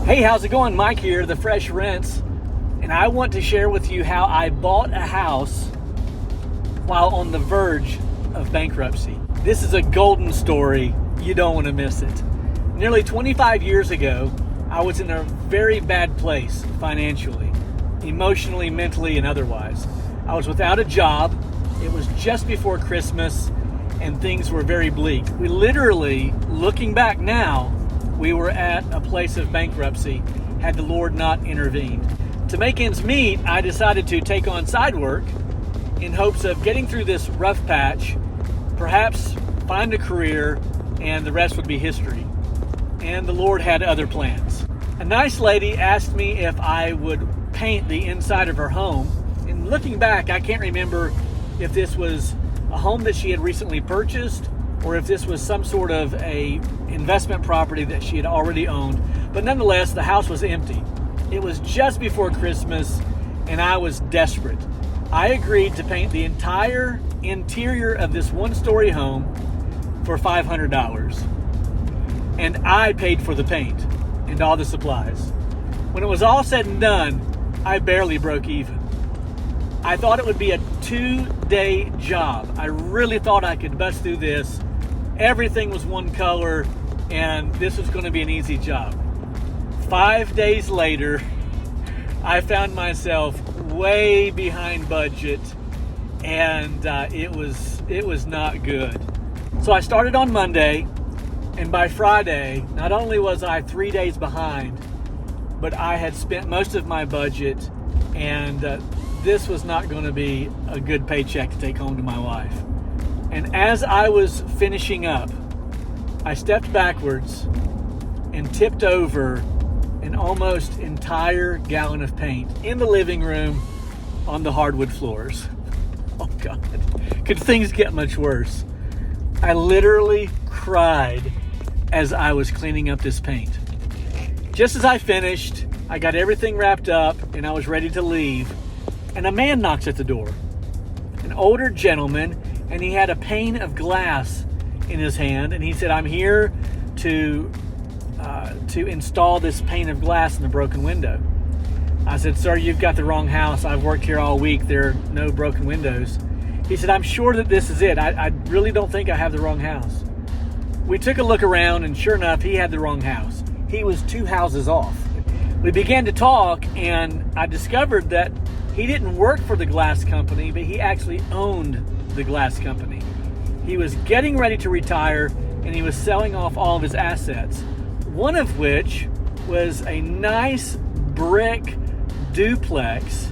Hey, how's it going? Mike here, the Fresh Rents, and I want to share with you how I bought a house while on the verge of bankruptcy. This is a golden story. You don't want to miss it. Nearly 25 years ago, I was in a very bad place financially, emotionally, mentally, and otherwise. I was without a job. It was just before Christmas, and things were very bleak. We literally, looking back now, we were at a place of bankruptcy had the Lord not intervened. To make ends meet, I decided to take on side work in hopes of getting through this rough patch, perhaps find a career, and the rest would be history. And the Lord had other plans. A nice lady asked me if I would paint the inside of her home. And looking back, I can't remember if this was a home that she had recently purchased or if this was some sort of a investment property that she had already owned. But nonetheless, the house was empty. It was just before Christmas, and I was desperate. I agreed to paint the entire interior of this one-story home for $500. And I paid for the paint and all the supplies. When it was all said and done, I barely broke even. I thought it would be a 2-day job. I really thought I could bust through this. Everything was one color, and this was going to be an easy job. 5 days later, I found myself way behind budget, and it was not good. So I started on Monday, and by Friday, not only was I 3 days behind, but I had spent most of my budget, and this was not going to be a good paycheck to take home to my wife. And as I was finishing up, I stepped backwards and tipped over an almost entire gallon of paint in the living room on the hardwood floors. Oh God, could things get much worse? I literally cried as I was cleaning up this paint. Just as I finished, I got everything wrapped up and I was ready to leave, and a man knocks at the door. An older gentleman, and he had a pane of glass in his hand, and he said, "I'm here to install this pane of glass in the broken window." I said, "Sir, you've got the wrong house. I've worked here all week. There are no broken windows." He said, "I'm sure that this is it. I really don't think I have the wrong house." We took a look around, and sure enough, he had the wrong house. He was 2 houses off. We began to talk, and I discovered that he didn't work for the glass company, but he actually owned the glass company. He was getting ready to retire, and he was selling off all of his assets, one of which was a nice brick duplex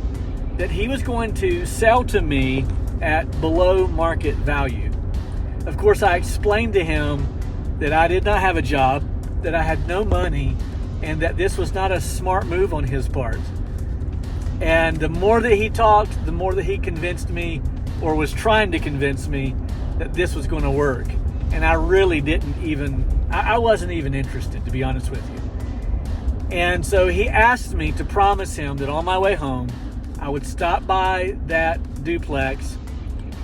that he was going to sell to me at below market value. Of course, I explained to him that I did not have a job, that I had no money, and that this was not a smart move on his part. And the more that he talked, the more that he convinced me, or was trying to convince me, that this was going to work. And I really I wasn't even interested, to be honest with you. And so he asked me to promise him that on my way home, I would stop by that duplex,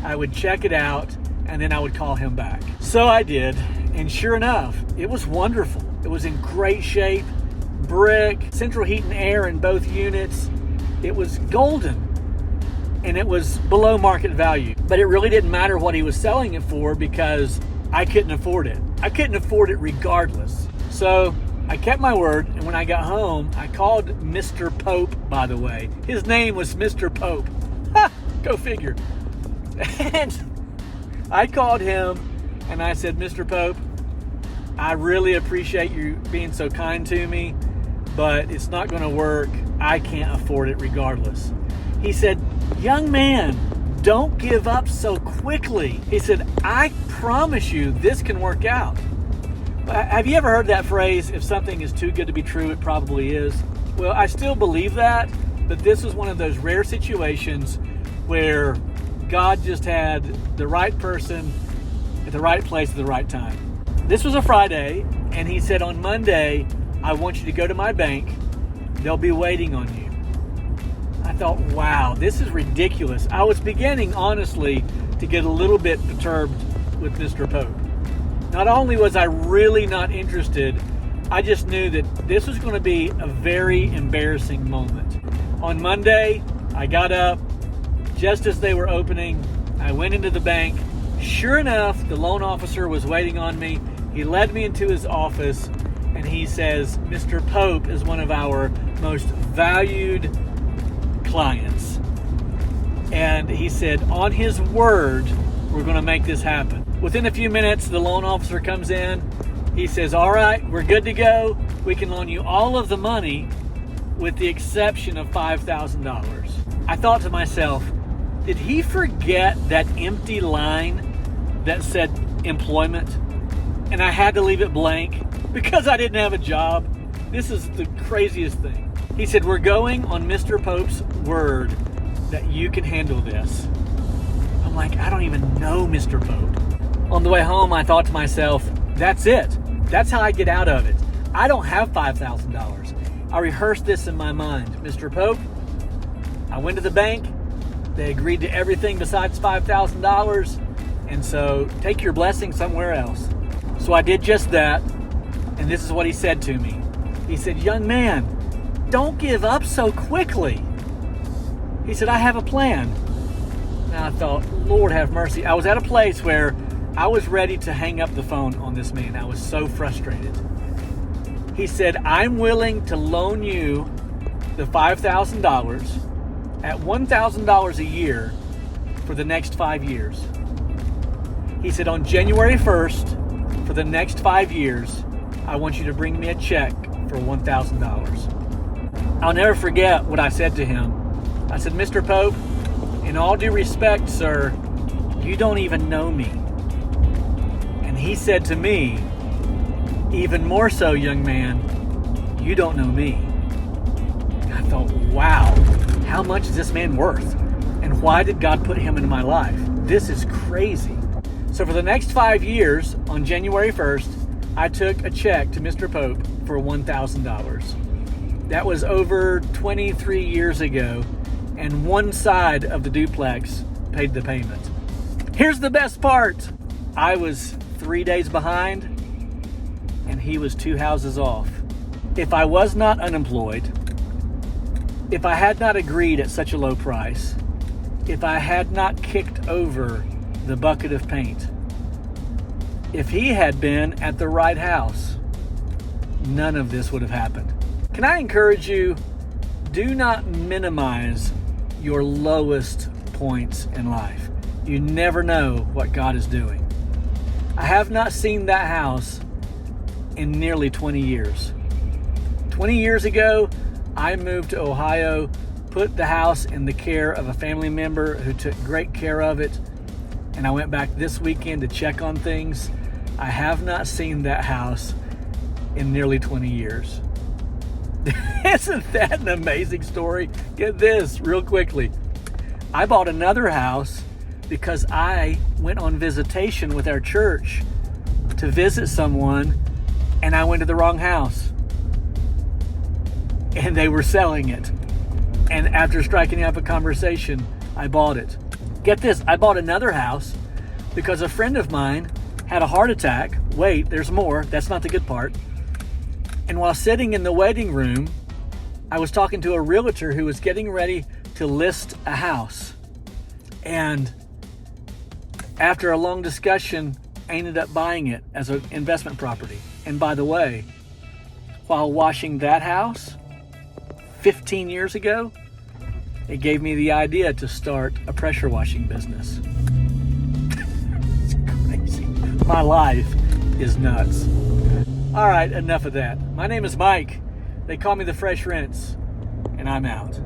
I would check it out, and then I would call him back. So I did, and sure enough, it was wonderful. It was in great shape, brick, central heat and air in both units. It was golden, and it was below market value. But it really didn't matter what he was selling it for because I couldn't afford it. I couldn't afford it regardless. So I kept my word, and when I got home, I called Mr. Pope, by the way. His name was Mr. Pope. Ha! Go figure. And I called him, and I said, "Mr. Pope, I really appreciate you being so kind to me, but it's not going to work. I can't afford it regardless." He said, "Young man, don't give up so quickly." He said, "I promise you this can work out." Have you ever heard that phrase, if something is too good to be true, it probably is? Well, I still believe that, but this was one of those rare situations where God just had the right person at the right place at the right time. This was a Friday, and he said, "On Monday, I want you to go to my bank. They'll be waiting on you." I thought, wow, this is ridiculous. I was beginning, honestly, to get a little bit perturbed with Mr. Pope. Not only was I really not interested I just knew that this was going to be a very embarrassing moment. On Monday, I got up just as they were opening. I went into the bank. Sure enough, the loan officer was waiting on me. He led me into his office and he says, Mr. Pope is one of our most valued clients. And he said, on his word, we're going to make this happen. Within a few minutes, the loan officer comes in. He says, all right, we're good to go. We can loan you all of the money with the exception of $5,000. I thought to myself, did he forget that empty line that said employment? And I had to leave it blank because I didn't have a job. This is the craziest thing. He said, we're going on Mr. Pope's word that you can handle this. I'm like, I don't even know Mr. Pope. On the way home, I thought to myself, that's it. That's how I get out of it. I don't have $5,000. I rehearsed this in my mind. Mr. Pope, I went to the bank. They agreed to everything besides $5,000. And so take your blessing somewhere else. So I did just that. And this is what he said to me. He said, young man, don't give up so quickly. He said, I have a plan. And I thought, Lord have mercy. I was at a place where I was ready to hang up the phone on this man. I was so frustrated. He said, I'm willing to loan you the $5,000 at $1,000 a year for the next 5 years. He said, on January 1st, for the next 5 years, I want you to bring me a check for $1,000. I'll never forget what I said to him. I said, Mr. Pope, in all due respect, sir, you don't even know me. And he said to me, even more so, young man, you don't know me. I thought, wow, how much is this man worth? And why did God put him into my life? This is crazy. So for the next 5 years, on January 1st, I took a check to Mr. Pope for $1,000. That was over 23 years ago, and one side of the duplex paid the payment. Here's the best part. I was 3 days behind, and he was 2 houses off. If I was not unemployed, if I had not agreed at such a low price, if I had not kicked over the bucket of paint, if he had been at the right house, none of this would have happened. Can I encourage you, do not minimize your lowest points in life. You never know what God is doing. I have not seen that house in nearly 20 years. 20 years ago, I moved to Ohio, put the house in the care of a family member who took great care of it, and I went back this weekend to check on things. I have not seen that house in nearly 20 years. Isn't that an amazing story? Get this real quickly. I bought another house because I went on visitation with our church to visit someone, and I went to the wrong house. And they were selling it. And after striking up a conversation, I bought it. Get this, I bought another house because a friend of mine had a heart attack. Wait, there's more. That's not the good part. And while sitting in the waiting room, I was talking to a realtor who was getting ready to list a house. And after a long discussion, I ended up buying it as an investment property. And by the way, while washing that house 15 years ago, it gave me the idea to start a pressure washing business. It's crazy. My life is nuts. All right, enough of that. My name is Mike. They call me the Fresh Rinse, and I'm out.